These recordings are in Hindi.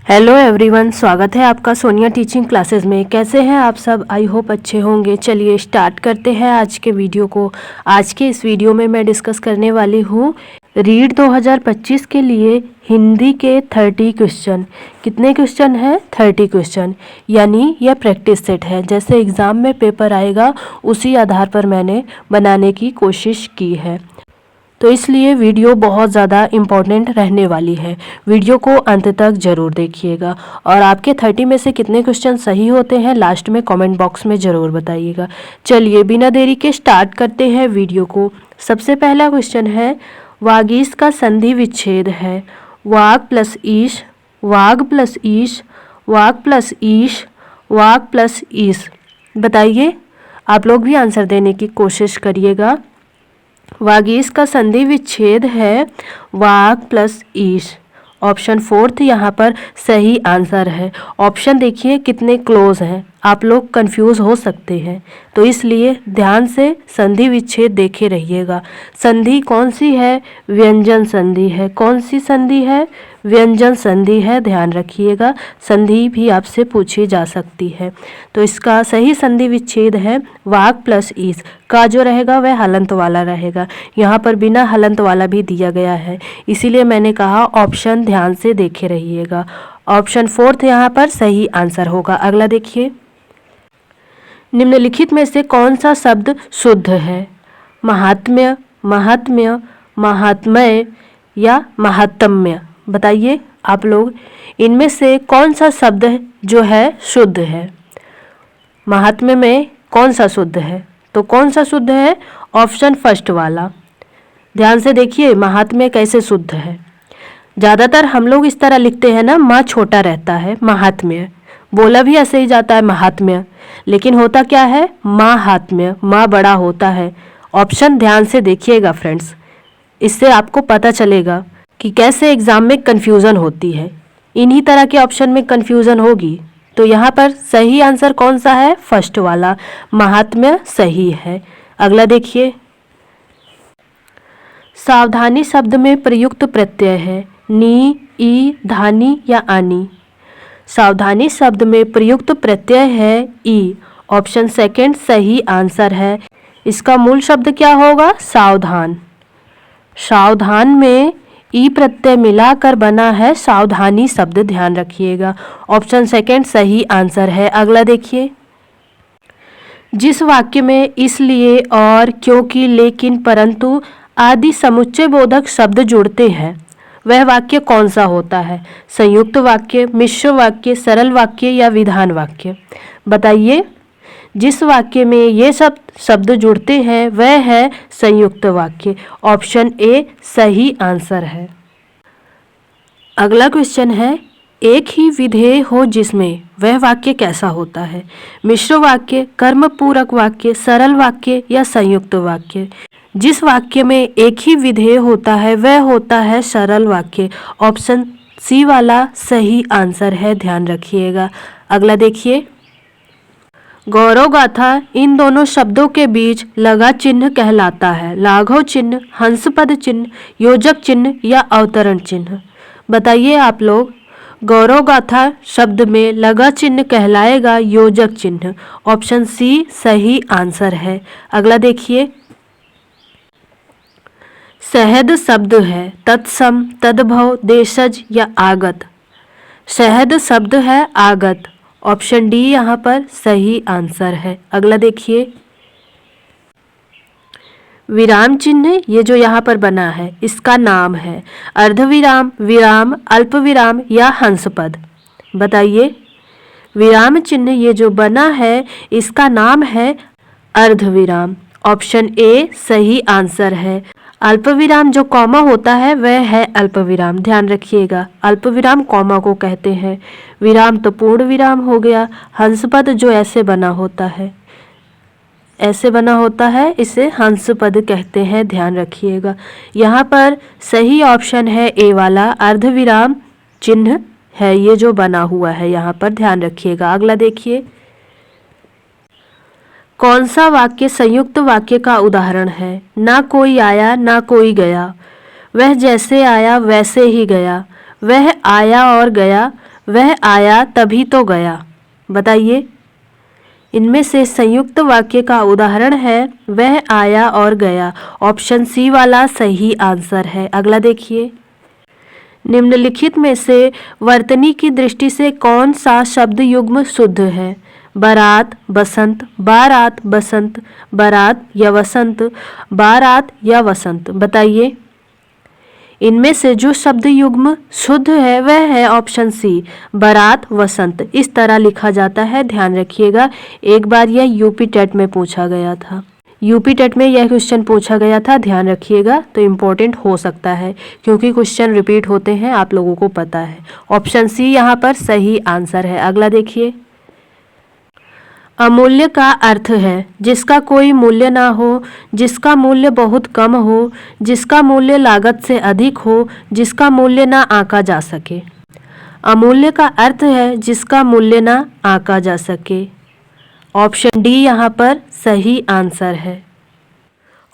हेलो एवरीवन, स्वागत है आपका सोनिया टीचिंग क्लासेस में। कैसे हैं आप सब? आई होप अच्छे होंगे। चलिए स्टार्ट करते हैं आज के वीडियो को। आज के इस वीडियो में मैं डिस्कस करने वाली हूँ रीड 2025 के लिए हिंदी के 30 क्वेश्चन। कितने क्वेश्चन हैं? 30 क्वेश्चन, यानी यह प्रैक्टिस सेट है। जैसे एग्ज़ाम में पेपर आएगा उसी आधार पर मैंने बनाने की कोशिश की है, तो इसलिए वीडियो बहुत ज़्यादा इम्पॉर्टेंट रहने वाली है। वीडियो को अंत तक ज़रूर देखिएगा और आपके 30 में से कितने क्वेश्चन सही होते हैं लास्ट में कमेंट बॉक्स में ज़रूर बताइएगा। चलिए बिना देरी के स्टार्ट करते हैं वीडियो को। सबसे पहला क्वेश्चन है, वागीश का संधि विच्छेद है वाग प्लस ईश, वाग प्लस ईश, वाग प्लस ईश, वाग प्लस ईश। बताइए, आप लोग भी आंसर देने की कोशिश करिएगा। वागीश का संधि विच्छेद है वाग प्लस ईश। ऑप्शन 4 यहाँ पर सही आंसर है। ऑप्शन देखिए कितने क्लोज हैं, आप लोग कंफ्यूज हो सकते हैं, तो इसलिए ध्यान से संधि विच्छेद देखे रहिएगा। संधि कौन सी है? व्यंजन संधि है। कौन सी संधि है? व्यंजन संधि है। ध्यान रखिएगा, संधि भी आपसे पूछी जा सकती है। तो इसका सही संधि विच्छेद है वाग प्लस ईश। का जो रहेगा वह हलंत वाला रहेगा। यहाँ पर बिना हलंत वाला भी दिया गया है, इसीलिए मैंने कहा ऑप्शन ध्यान से देखे रहिएगा। ऑप्शन 4 यहाँ पर सही आंसर होगा। अगला देखिए, निम्नलिखित में से कौन सा शब्द शुद्ध है? महात्म्य, महात्म्य, महात्मय या महात्म्य। बताइए आप लोग, इनमें से कौन सा शब्द जो है शुद्ध है? महात्म्य में कौन सा शुद्ध है? तो कौन सा शुद्ध है? ऑप्शन फर्स्ट वाला। ध्यान से देखिए महात्म्य कैसे शुद्ध है। ज़्यादातर हम लोग इस तरह लिखते हैं ना, माँ छोटा रहता है महात्म्य, बोला भी ऐसे ही जाता है महात्म्य, लेकिन होता क्या है? महात्म्य, माँ बड़ा होता है। ऑप्शन ध्यान से देखिएगा फ्रेंड्स, इससे आपको पता चलेगा कि कैसे एग्ज़ाम में कन्फ्यूज़न होती है। इन्हीं तरह के ऑप्शन में कन्फ्यूज़न होगी। तो यहाँ पर सही आंसर कौन सा है? फर्स्ट वाला, महात्म्य सही है। अगला देखिए, सावधानी शब्द में प्रयुक्त प्रत्यय है नी, ई, धानी या आनी। सावधानी शब्द में प्रयुक्त प्रत्यय है ई। ऑप्शन सेकंड सही आंसर है। इसका मूल शब्द क्या होगा? सावधान। सावधान में ई प्रत्यय मिलाकर बना है सावधानी शब्द, ध्यान रखिएगा। ऑप्शन सेकंड सही आंसर है। अगला देखिए, जिस वाक्य में इसलिए, और, क्योंकि, लेकिन, परंतु आदि समुच्चय बोधक शब्द जुड़ते हैं वह वाक्य कौन सा होता है? संयुक्त वाक्य, मिश्र वाक्य, सरल वाक्य या विधान वाक्य। बताइए, जिस वाक्य में ये सब शब्द जुड़ते हैं वह है संयुक्त वाक्य। ऑप्शन ए सही आंसर है। अगला क्वेश्चन है, एक ही विधेय हो जिसमें वह वाक्य कैसा होता है? मिश्र वाक्य, कर्म पूरक वाक्य, सरल वाक्य या संयुक्त वाक्य। जिस वाक्य में एक ही विधेय होता है वह होता है सरल वाक्य। ऑप्शन सी वाला सही आंसर है, ध्यान रखिएगा। अगला देखिए, गौरव गाथा इन दोनों शब्दों के बीच लगा चिन्ह कहलाता है लाघव चिन्ह, हंसपद चिन्ह, योजक चिन्ह या अवतरण चिन्ह। बताइए आप लोग, गौरव गाथा शब्द में लगा चिन्ह कहलाएगा योजक चिन्ह। ऑप्शन सी सही आंसर है। अगला देखिए, सहद शब्द है तत्सम, तद्भव, देशज या आगत। सहद शब्द है आगत। ऑप्शन डी यहाँ पर सही आंसर है। अगला देखिए, विराम चिन्ह ये जो यहाँ पर बना है इसका नाम है अर्धविराम, विराम, अल्प विराम या हंसपद। बताइए, विराम चिन्ह ये जो बना है इसका नाम है अर्धविराम। ऑप्शन ए सही आंसर है। अल्प विराम जो कॉमा होता है वह है अल्प विराम, ध्यान रखिएगा। अल्प विराम कॉमा को कहते हैं। विराम तो पूर्ण विराम हो गया। हंसपद जो ऐसे बना होता है, ऐसे बना होता है, इसे हंसपद कहते हैं, ध्यान रखिएगा। यहाँ पर सही ऑप्शन है ए वाला, अर्धविराम चिन्ह है ये जो बना हुआ है यहाँ पर, ध्यान रखिएगा। अगला देखिए, कौन सा वाक्य संयुक्त वाक्य का उदाहरण है? ना कोई आया ना कोई गया, वह जैसे आया वैसे ही गया, वह आया और गया, वह आया तभी तो गया। बताइए, इनमें से संयुक्त वाक्य का उदाहरण है वह आया और गया। ऑप्शन सी वाला सही आंसर है। अगला देखिए, निम्नलिखित में से वर्तनी की दृष्टि से कौन सा शब्द युग्म शुद्ध है? बारात, बसंत, बारात, बसंत, बारात या वसंत, बारात या वसंत। बताइए, इनमें से जो शब्द युग्म शुद्ध है वह है ऑप्शन सी, बारात वसंत। इस तरह लिखा जाता है, ध्यान रखिएगा। एक बार यह यूपी टेट में पूछा गया था। यूपी टेट में यह क्वेश्चन पूछा गया था, ध्यान रखिएगा। तो इम्पोर्टेंट हो सकता है क्योंकि क्वेश्चन रिपीट होते हैं, आप लोगों को पता है। ऑप्शन सी यहाँ पर सही आंसर है। अगला देखिए, अमूल्य का अर्थ है जिसका कोई मूल्य ना हो, जिसका मूल्य बहुत कम हो, जिसका मूल्य लागत से अधिक हो, जिसका मूल्य ना आंका जा सके। अमूल्य का अर्थ है जिसका मूल्य ना आंका जा सके। ऑप्शन डी यहाँ पर सही आंसर है।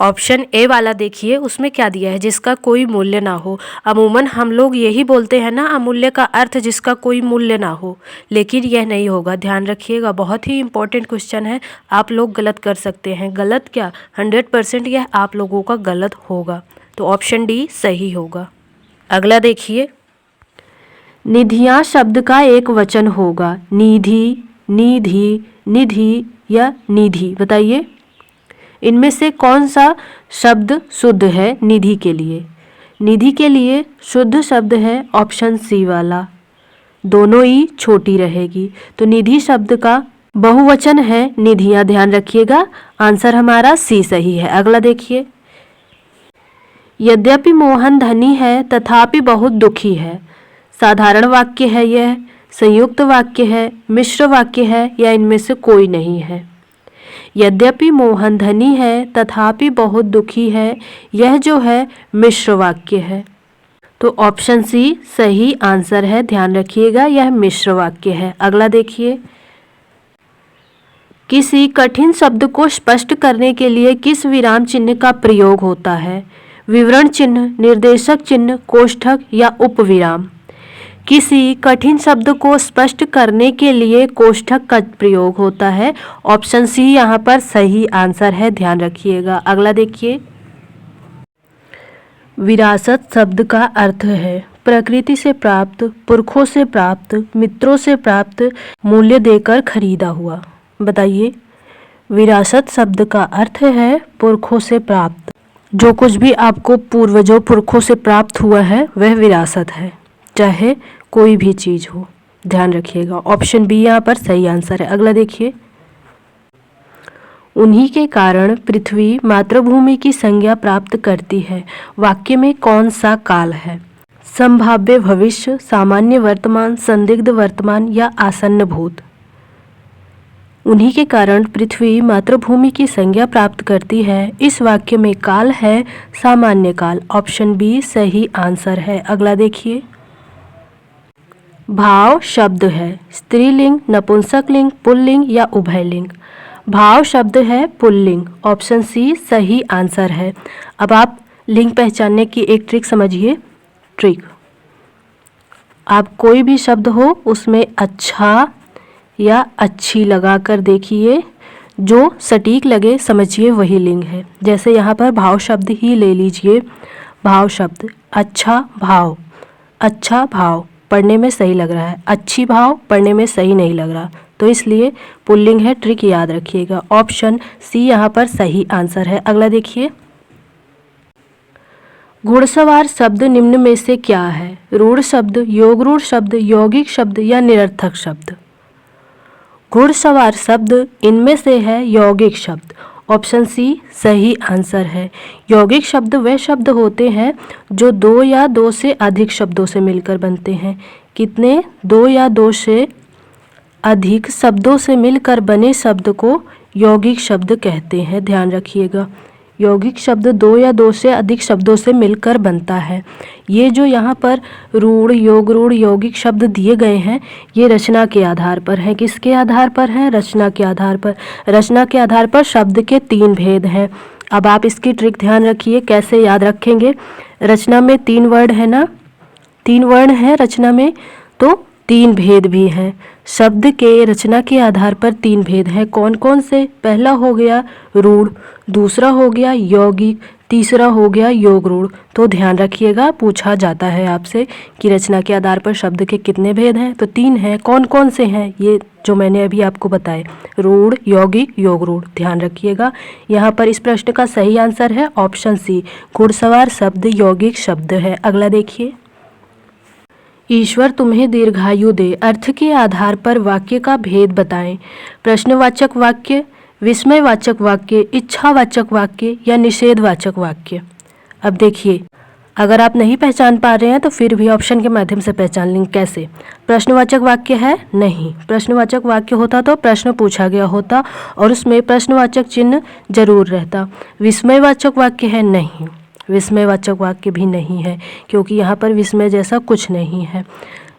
ऑप्शन ए वाला देखिए, उसमें क्या दिया है, जिसका कोई मूल्य ना हो। अमूमन हम लोग यही बोलते हैं ना, अमूल्य का अर्थ जिसका कोई मूल्य ना हो, लेकिन यह नहीं होगा, ध्यान रखिएगा। बहुत ही इंपॉर्टेंट क्वेश्चन है, आप लोग गलत कर सकते हैं। गलत क्या, 100% यह आप लोगों का गलत होगा। तो ऑप्शन डी सही होगा। अगला देखिए, निधियां शब्द का एक वचन होगा। निधि, निधि, निधि या निधि। बताइए, इनमें से कौन सा शब्द शुद्ध है निधि के लिए? निधि के लिए शुद्ध शब्द है ऑप्शन सी वाला, दोनों ही छोटी रहेगी। तो निधि शब्द का बहुवचन है निधियां, ध्यान रखिएगा। आंसर हमारा सी सही है। अगला देखिए, यद्यपि मोहन धनी है तथापि बहुत दुखी है। साधारण वाक्य है यह, संयुक्त वाक्य है, मिश्र वाक्य है या इनमें से कोई नहीं है? यद्यपि मोहन धनी है तथापि बहुत दुखी है, यह जो है मिश्र वाक्य है। तो ऑप्शन सी सही आंसर है, ध्यान रखिएगा, यह मिश्र वाक्य है। अगला देखिए, किसी कठिन शब्द को स्पष्ट करने के लिए किस विराम चिन्ह का प्रयोग होता है? विवरण चिन्ह, निर्देशक चिन्ह, कोष्ठक या उपविराम। किसी कठिन शब्द को स्पष्ट करने के लिए कोष्ठक का प्रयोग होता है। ऑप्शन सी यहाँ पर सही आंसर है, ध्यान रखिएगा। अगला देखिए, विरासत शब्द का अर्थ है प्रकृति से प्राप्त, पुरखों से प्राप्त, मित्रों से प्राप्त, मूल्य देकर खरीदा हुआ। बताइए, विरासत शब्द का अर्थ है पुरखों से प्राप्त। जो कुछ भी आपको पूर्वजों पुरखों से प्राप्त हुआ है वह विरासत है, चाहे कोई भी चीज हो, ध्यान रखिएगा। ऑप्शन बी यहाँ पर सही आंसर है। अगला देखिए, उन्हीं के कारण पृथ्वी मातृभूमि की संज्ञा प्राप्त करती है। वाक्य में कौन सा काल है? संभाव्य भविष्य, सामान्य वर्तमान, संदिग्ध वर्तमान या आसन्न भूत। उन्हीं के कारण पृथ्वी मातृभूमि की संज्ञा प्राप्त करती है। इस वाक्य में काल है सामान्य काल। ऑप्शन बी सही आंसर है। अगला देखिए, भाव शब्द है स्त्रीलिंग, नपुंसकलिंग, पुल्लिंग या उभयलिंग। भाव शब्द है पुल्लिंग। ऑप्शन सी सही आंसर है। अब आप लिंग पहचानने की एक ट्रिक समझिए। ट्रिक, आप कोई भी शब्द हो उसमें अच्छा या अच्छी लगा कर देखिए, जो सटीक लगे समझिए वही लिंग है। जैसे यहाँ पर भाव शब्द ही ले लीजिए। भाव शब्द अच्छा भाव, अच्छा भाव पढ़ने में सही लग रहा है, अच्छी भाव पढ़ने में सही नहीं लग रहा, तो इसलिए पुल्लिंग है। ट्रिक याद रखिएगा। ऑप्शन सी यहाँ पर सही आंसर है। अगला देखिए, घुड़सवार शब्द निम्न में से क्या है? रूढ़ शब्द, योगरूढ़ शब्द, यौगिक शब्द या निरर्थक शब्द। घुड़सवार शब्द इनमें से है यौगिक शब्द। ऑप्शन सी सही आंसर है। यौगिक शब्द वे शब्द होते हैं जो दो या दो से अधिक शब्दों से मिलकर बनते हैं। कितने? दो या दो से अधिक शब्दों से मिलकर बने शब्द को यौगिक शब्द कहते हैं, ध्यान रखिएगा। यौगिक शब्द दो या दो से अधिक शब्दों से मिलकर बनता है। ये जो यहाँ पर रूढ़, योगरूढ़, यौगिक शब्द दिए गए हैं ये रचना के आधार पर है। किसके आधार पर है? रचना के आधार पर। रचना के आधार पर शब्द के 3 भेद हैं। अब आप इसकी ट्रिक ध्यान रखिए, कैसे याद रखेंगे। रचना में 3 वर्ड है ना, 3 वर्ण है रचना में, तो तीन भेद भी हैं। शब्द के रचना के आधार पर तीन भेद हैं। कौन कौन से? पहला हो गया रूढ़, दूसरा हो गया यौगिक, तीसरा हो गया योग रूढ़। तो ध्यान रखिएगा, पूछा जाता है आपसे कि रचना के आधार पर शब्द के कितने भेद हैं, तो तीन हैं। कौन कौन से हैं? ये जो मैंने अभी आपको बताए, रूढ़, यौगिक, योग रूढ़। ध्यान रखिएगा। यहाँ पर इस प्रश्न का सही आंसर है ऑप्शन सी, घुड़सवार शब्द यौगिक शब्द है। अगला देखिए, ईश्वर तुम्हें दीर्घायु दे अर्थ के आधार पर वाक्य का भेद बताएं। प्रश्नवाचक वाक्य, विस्मयवाचक वाक्य, इच्छावाचक वाक्य या निषेधवाचक वाक्य। अब देखिए, अगर आप नहीं पहचान पा रहे हैं तो फिर भी ऑप्शन के माध्यम से पहचान लेंगे। कैसे? प्रश्नवाचक वाक्य है? नहीं। प्रश्नवाचक वाक्य होता तो प्रश्न पूछा गया होता और उसमें प्रश्नवाचक चिन्ह जरूर रहता। विस्मयवाचक वाक्य है? नहीं। विस्मयवाचक वाक्य भी नहीं है, क्योंकि यहाँ पर विस्मय जैसा कुछ नहीं है।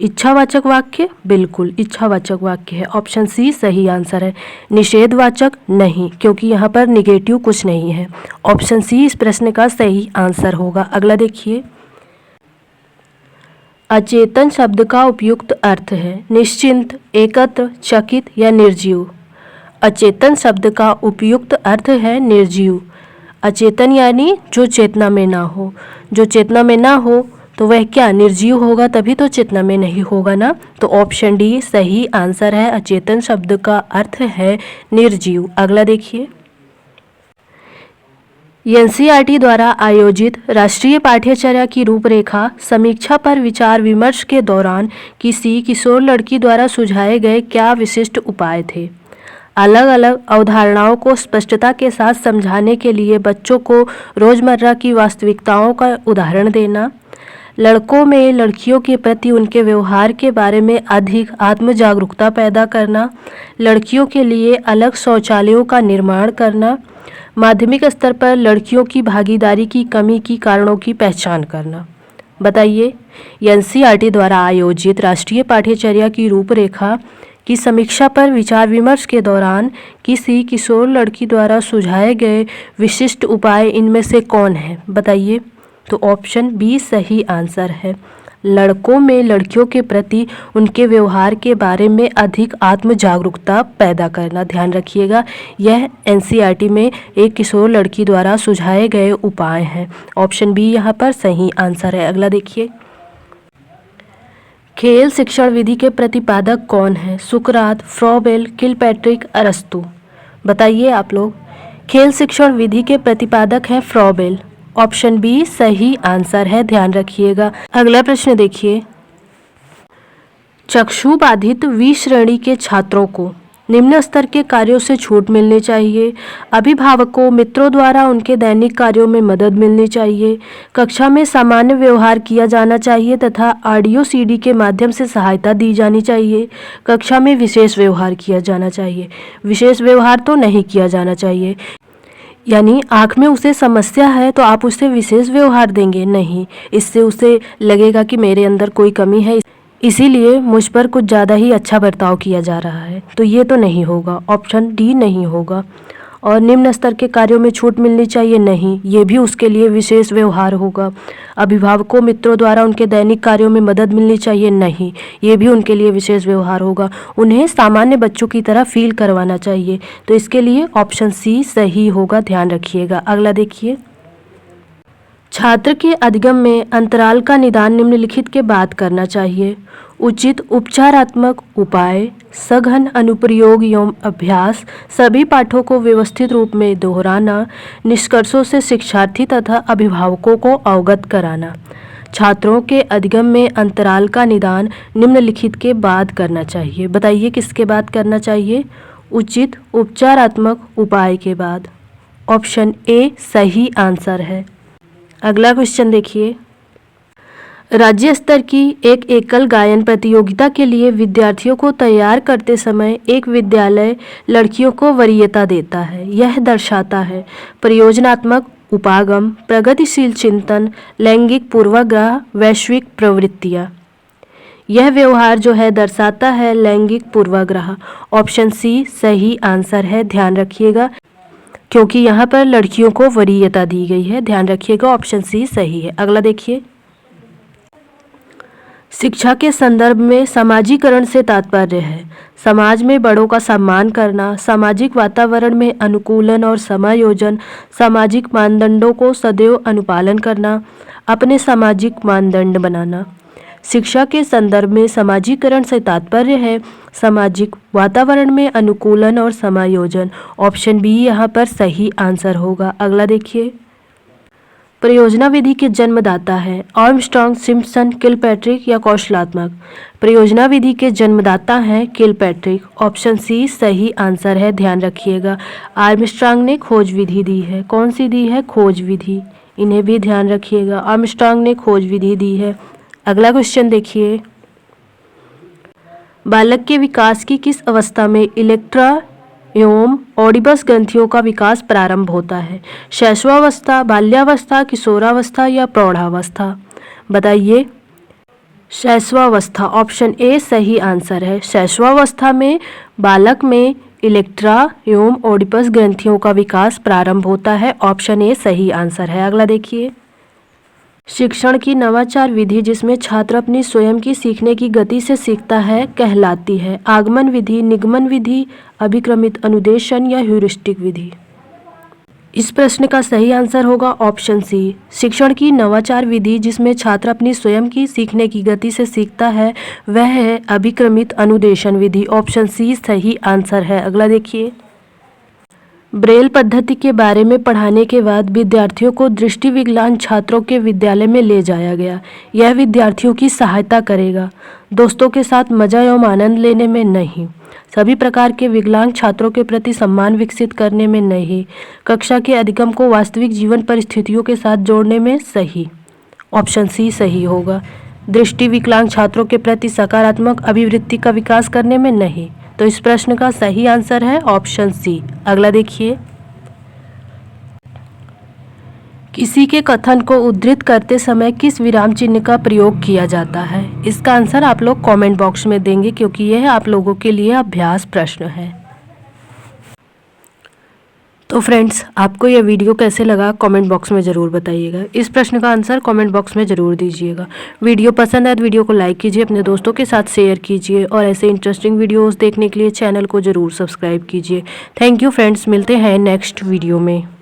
इच्छावाचक वाक्य? बिल्कुल इच्छावाचक वाक्य है। ऑप्शन सी सही आंसर है। निषेधवाचक? नहीं, क्योंकि यहाँ पर निगेटिव कुछ नहीं है। ऑप्शन सी इस प्रश्न का सही आंसर होगा। अगला देखिए, अचेतन शब्द का उपयुक्त अर्थ है निश्चिंत, एकत्र, चकित या निर्जीव। अचेतन शब्द का उपयुक्त अर्थ है निर्जीव। अचेतन यानी जो चेतना में ना हो। जो चेतना में ना हो तो वह क्या निर्जीव होगा, तभी तो चेतना में नहीं होगा ना। तो ऑप्शन डी सही आंसर है। अचेतन शब्द का अर्थ है निर्जीव। अगला देखिए, एनसीईआरटी द्वारा आयोजित राष्ट्रीय पाठ्यचर्या की रूपरेखा समीक्षा पर विचार विमर्श के दौरान किसी किशोर लड़की द्वारा सुझाए गए क्या विशिष्ट उपाय थे? अलग अलग अवधारणाओं को स्पष्टता के साथ समझाने के लिए बच्चों को रोजमर्रा की वास्तविकताओं का उदाहरण देना, लड़कों में लड़कियों के प्रति उनके व्यवहार के बारे में अधिक आत्म जागरूकता पैदा करना, लड़कियों के लिए अलग शौचालयों का निर्माण करना, माध्यमिक स्तर पर लड़कियों की भागीदारी की कमी की कारणों की पहचान करना। बताइए, एनसीईआरटी द्वारा आयोजित राष्ट्रीय पाठ्यचर्या की रूपरेखा की समीक्षा पर विचार विमर्श के दौरान किसी किशोर लड़की द्वारा सुझाए गए विशिष्ट उपाय इनमें से कौन है? बताइए। तो ऑप्शन बी सही आंसर है। लड़कों में लड़कियों के प्रति उनके व्यवहार के बारे में अधिक आत्म जागरूकता पैदा करना। ध्यान रखिएगा, यह एनसीईआरटी में एक किशोर लड़की द्वारा सुझाए गए उपाय हैं। ऑप्शन बी यहाँ पर सही आंसर है। अगला देखिए, खेल शिक्षण विधि के प्रतिपादक कौन है? सुकरात, फ्रॉबेल, किलपैट्रिक, अरस्तु। बताइए आप लोग। खेल शिक्षण विधि के प्रतिपादक है फ्रॉबेल। ऑप्शन बी सही आंसर है। ध्यान रखिएगा। अगला प्रश्न देखिए, चक्षु बाधित वी श्रेणी के छात्रों को निम्न स्तर के कार्यों से छूट मिलनी चाहिए। अभिभावकों मित्रों द्वारा उनके दैनिक कार्यों में मदद मिलनी चाहिए। कक्षा में सामान्य व्यवहार किया जाना चाहिए तथा ऑडियो सीडी के माध्यम से सहायता दी जानी चाहिए। कक्षा में विशेष व्यवहार किया जाना चाहिए। विशेष व्यवहार तो नहीं किया जाना चाहिए, यानी आँख में उसे समस्या है तो आप उससे विशेष व्यवहार देंगे नहीं, इससे उसे लगेगा कि मेरे अंदर कोई कमी है, इसीलिए मुझ पर कुछ ज़्यादा ही अच्छा बर्ताव किया जा रहा है। तो ये तो नहीं होगा, ऑप्शन डी नहीं होगा। और निम्न स्तर के कार्यों में छूट मिलनी चाहिए, नहीं, ये भी उसके लिए विशेष व्यवहार होगा। अभिभावकों मित्रों द्वारा उनके दैनिक कार्यों में मदद मिलनी चाहिए, नहीं, ये भी उनके लिए विशेष व्यवहार होगा। उन्हें सामान्य बच्चों की तरह फील करवाना चाहिए, तो इसके लिए ऑप्शन सी सही होगा। ध्यान रखिएगा। अगला देखिए, छात्र के अधिगम में अंतराल का निदान निम्नलिखित के बाद करना चाहिए। उचित उपचारात्मक उपाय, सघन अनुप्रयोग एवं अभ्यास, सभी पाठों को व्यवस्थित रूप में दोहराना, निष्कर्षों से शिक्षार्थी तथा अभिभावकों को अवगत कराना। छात्रों के अधिगम में अंतराल का निदान निम्नलिखित के बाद करना चाहिए। बताइए किसके बाद करना चाहिए? उचित उपचारात्मक उपाय के बाद। ऑप्शन ए सही आंसर है। अगला क्वेश्चन देखिए, राज्य स्तर की एक एकल गायन प्रतियोगिता के लिए विद्यार्थियों को तैयार करते समय एक विद्यालय लड़कियों को वरीयता देता है। यह दर्शाता है परियोजनात्मक उपागम, प्रगतिशील चिंतन, लैंगिक पूर्वाग्रह, वैश्विक प्रवृत्तियाँ। यह व्यवहार जो है दर्शाता है लैंगिक पूर्वाग्रह। ऑप्शन सी सही आंसर है। ध्यान रखिएगा, क्योंकि यहाँ पर लड़कियों को वरीयता दी गई है। ध्यान रखिएगा, ऑप्शन सी सही है। अगला देखिए, शिक्षा के संदर्भ में समाजीकरण से तात्पर्य है समाज में बड़ों का सम्मान करना, सामाजिक वातावरण में अनुकूलन और समायोजन, सामाजिक मानदंडों को सदैव अनुपालन करना, अपने सामाजिक मानदंड बनाना। शिक्षा के संदर्भ में समाजीकरण से तात्पर्य है सामाजिक वातावरण में अनुकूलन और समायोजन। ऑप्शन बी यहाँ पर सही आंसर होगा। अगला देखिए, परियोजना विधि के जन्मदाता है आर्मस्ट्रॉन्ग, सिम्पसन, किलपैट्रिक या कौशलात्मक। परियोजना विधि के जन्मदाता हैं किलपैट्रिक। ऑप्शन सी सही आंसर है, ध्यान रखिएगा। आर्मस्ट्रॉन्ग ने खोज विधि दी है, कौन सी दी है? खोज विधि, इन्हें भी ध्यान रखिएगा। आर्मस्ट्रॉन्ग ने खोज विधि दी है। अगला क्वेश्चन देखिए, बालक के विकास की किस अवस्था में इलेक्ट्रा एवं ऑडिपस ग्रंथियों का विकास प्रारंभ होता है? शैशवावस्था, बाल्यावस्था, किशोरावस्था या प्रौढ़ावस्था? बताइए। शैशवावस्था, ऑप्शन ए सही आंसर है। शैशवावस्था में बालक में इलेक्ट्रा एवं ऑडिपस ग्रंथियों का विकास प्रारंभ होता है। ऑप्शन ए सही आंसर है। अगला देखिए, शिक्षण की नवाचार विधि जिसमें छात्र अपनी स्वयं की सीखने की गति से सीखता है कहलाती है आगमन विधि, निगमन विधि, अभिक्रमित अनुदेशन या ह्यूरिस्टिक विधि? इस प्रश्न का सही आंसर होगा ऑप्शन सी। शिक्षण की नवाचार विधि जिसमें छात्र अपनी स्वयं की सीखने की गति से सीखता है वह है अभिक्रमित अनुदेशन विधि। ऑप्शन सी सही आंसर है। अगला देखिए, ब्रेल पद्धति के बारे में पढ़ाने के बाद विद्यार्थियों को दृष्टि विकलांग छात्रों के विद्यालय में ले जाया गया। यह विद्यार्थियों की सहायता करेगा, दोस्तों के साथ मजा एवं आनंद लेने में नहीं, सभी प्रकार के विकलांग छात्रों के प्रति सम्मान विकसित करने में नहीं, कक्षा के अधिगम को वास्तविक जीवन परिस्थितियों के साथ जोड़ने में सही। ऑप्शन सी सही होगा। दृष्टि विकलांग छात्रों के प्रति सकारात्मक अभिवृत्ति का विकास करने में नहीं। तो इस प्रश्न का सही आंसर है ऑप्शन सी। अगला देखिए, किसी के कथन को उद्धृत करते समय किस विराम चिन्ह का प्रयोग किया जाता है? इसका आंसर आप लोग कमेंट बॉक्स में देंगे क्योंकि यह आप लोगों के लिए अभ्यास प्रश्न है। तो फ्रेंड्स, आपको यह वीडियो कैसे लगा कमेंट बॉक्स में ज़रूर बताइएगा। इस प्रश्न का आंसर कमेंट बॉक्स में ज़रूर दीजिएगा। वीडियो पसंद आए तो वीडियो को लाइक कीजिए, अपने दोस्तों के साथ शेयर कीजिए और ऐसे इंटरेस्टिंग वीडियोस देखने के लिए चैनल को ज़रूर सब्सक्राइब कीजिए। थैंक यू फ्रेंड्स, मिलते हैं नेक्स्ट वीडियो में।